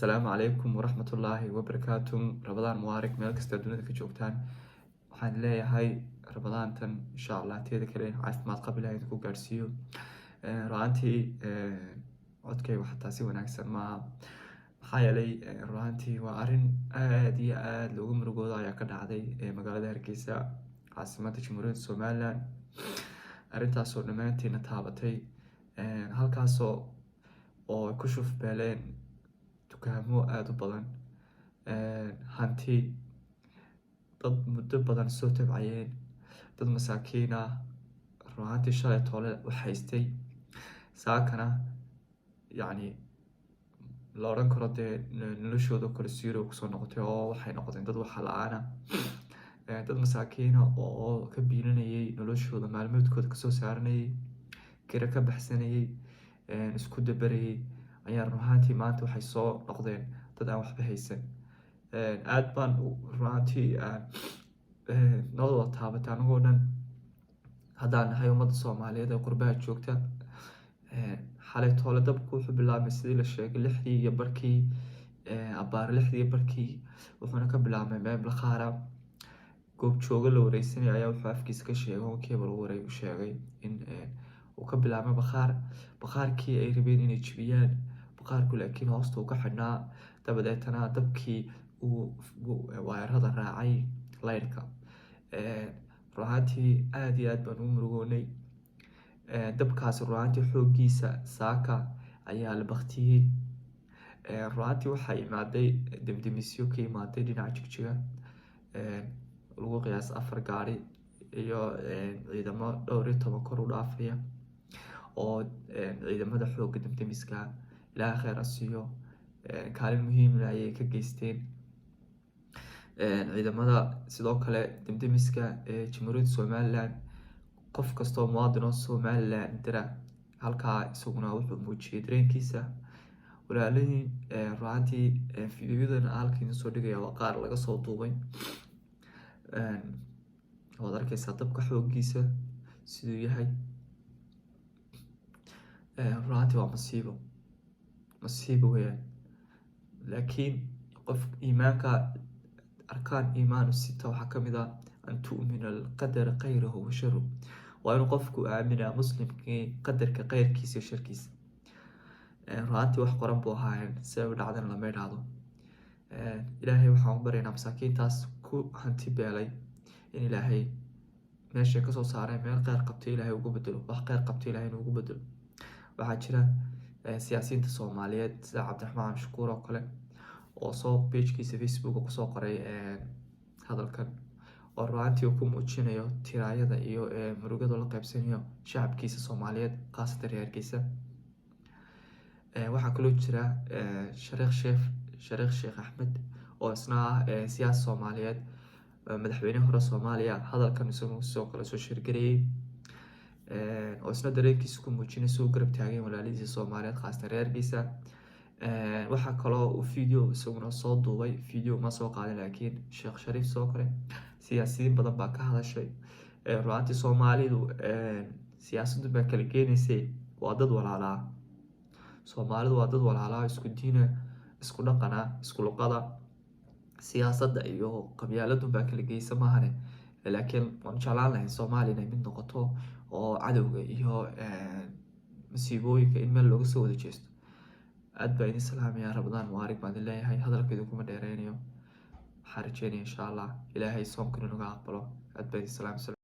السلام عليكم ورحمة الله وبركاته. رمضان مبارك meel kasta dunida ka joogtaan. Waxaan leeyahay Ramadaantan insha Allah teeda kale caafimaad qab Ilaahay ku gaarsiiyo. Ruuxantii codkay waxa taasi wanaagsan ma maxaa yeelay ruuxantii waa arrin aad iyo aad loogu murugoodo ayaa ka dhacday magaalada Hargeysa caasimadda Jamhuuriyadda Soomaaliland. Arrintaas oo dhamaantiina taabatay halkaas oo ku shuf beeleen dukaamo aad u badan hanti dad muddo badan soo tabcayeen dad masaakiin ah ruuxantii shalay toole u haystay saakana yacni la odhan karo dee noloshooda kale siiro kusoo noqotay oo waxay noqdeen dad waxa la-aan ah dad masaakiin ah oo ka biilanayay noloshooda maalmoodkooda kasoo saaranayay kira ka baxsanayay isku dabarayay ayaa ruuxantii maanta waxay soo noqdeen dad aan waxba haysan. Aad baan ruuxantii noo wada taabatay anagoo dhan haddaan nahay ummadda Soomaaliyeed ee qurbaha joogta. Xalay toole dabku wuxuu bilaabmay sidii la sheegay 6:00 abbaar 6:00 wuxuuna ka bilaabmay meel Bakhaara goob jooga la wareysanaya ayaa wuxuu afkiisa ka sheegay oo keebal wareey u sheegay in uu ka bilaabmay Bakhaarkii ay rabeen inay jibiyaan Bakhaarku laakiin hoosta uu ka xidhnaa dabadeetana dabkii uu waayarada raacay laydhka. Ruuxantii aad iyo aad baan u murugoonay dabkaas ruuxantii xooggiisa saaka ayaa la baktiyay. Ruuxantii waxaa imaaday debdemisyo ka imaaday dhinaca Jigjiga lagu qiyaas 4 gaari iyo ciidamo dhowr iyo 10 kor u dhaafaya oo ciidamada xoogga debdemiska Ilaahay khayr ha siiyo kaalin muhiim ah ayay ka geysteen. Ciidamada sidoo kale debdemiska Jamhuuriyadda Soomaaliland qof kastoo muwaadin oo Soomaaliland dira halkaa isaguna wuxuu muujiyay dareenkiisa. Walaalihiin ruuxantii fiidiyodan halkiin soo dhigaya waa qaar laga soo duubay waad arkaysaa dabka xooggiisa siduu yahay. Ruuxantii waa masiibo weeyaan laakiin qof iimaanka arkaan iimaanu sita waxaa ka mid ah an tu'mina alqadara khayrahu wa sharruhu waa inuu qofku aaminaa muslimkii qadarka khayrkiisa iyo sharkiisa. Ruuxantii wax qoran buu ahaayeen si ay u dhacdana lama idhaahdo. Ilaahay waxaan u baryaynaa masaakiintaas ku hanti beelay in Ilaahay meeshay kasoo saareen meel khayr qabtay Ilaahay ugu bedelo wax khayr qabtay Ilaahay inuu ugu bedelo. waxaa jira siyaasiyiinta Soomaaliyeed sida Cabdiraxmaan Shukuur oo kale oo soo page-kiisa Facebook kusoo qoray hadalkan oo ruuxantii uu ku muujinayo tiraayada iyo murugada la qaybsanayo shacabkiisa Soomaaliyeed qaasatan reer Hargeysa. waxaa kaloo jira Shariikh Sheekh Axmed oo isna ah siyaasi Soomaaliyeed madaxweynaha hore Soomaaliya hadalkan isagoo soo kale soo shirgarayay oo isna dareenkiisa ku muujinayso uu garab taagay walaaladiisa Soomaaliyeed qaasatan reer Hargeysa. waxaa kaloo uu video isaguna soo duubay video ma soo qaadin laakiin Sheekh Shariif soo kale siyaasiyiin badan baa ka hadashay. ruuxantii Soomaalidu siyaasaddu baa kala geenaysay waa dad walaalaa Soomaalidu waa dad walaalaa isku diina isku dhaqana isku luqada siyaasadda iyo qabyaaladdu baa kala geysa maahane laakiin waan jeclaan lahayn Soomaaliya inay mid noqoto oo cadowga iyo masiibooyinka in meel looga soo wada jeesto. aad baa idin salaamaya Ramadaan mubaarak baan idin leeyahay hadalkeedu kuma dheereynayo waxaan rajeynaya insha Allah Ilaahay soomkana naga aqbalo. aad baa idin salaamay.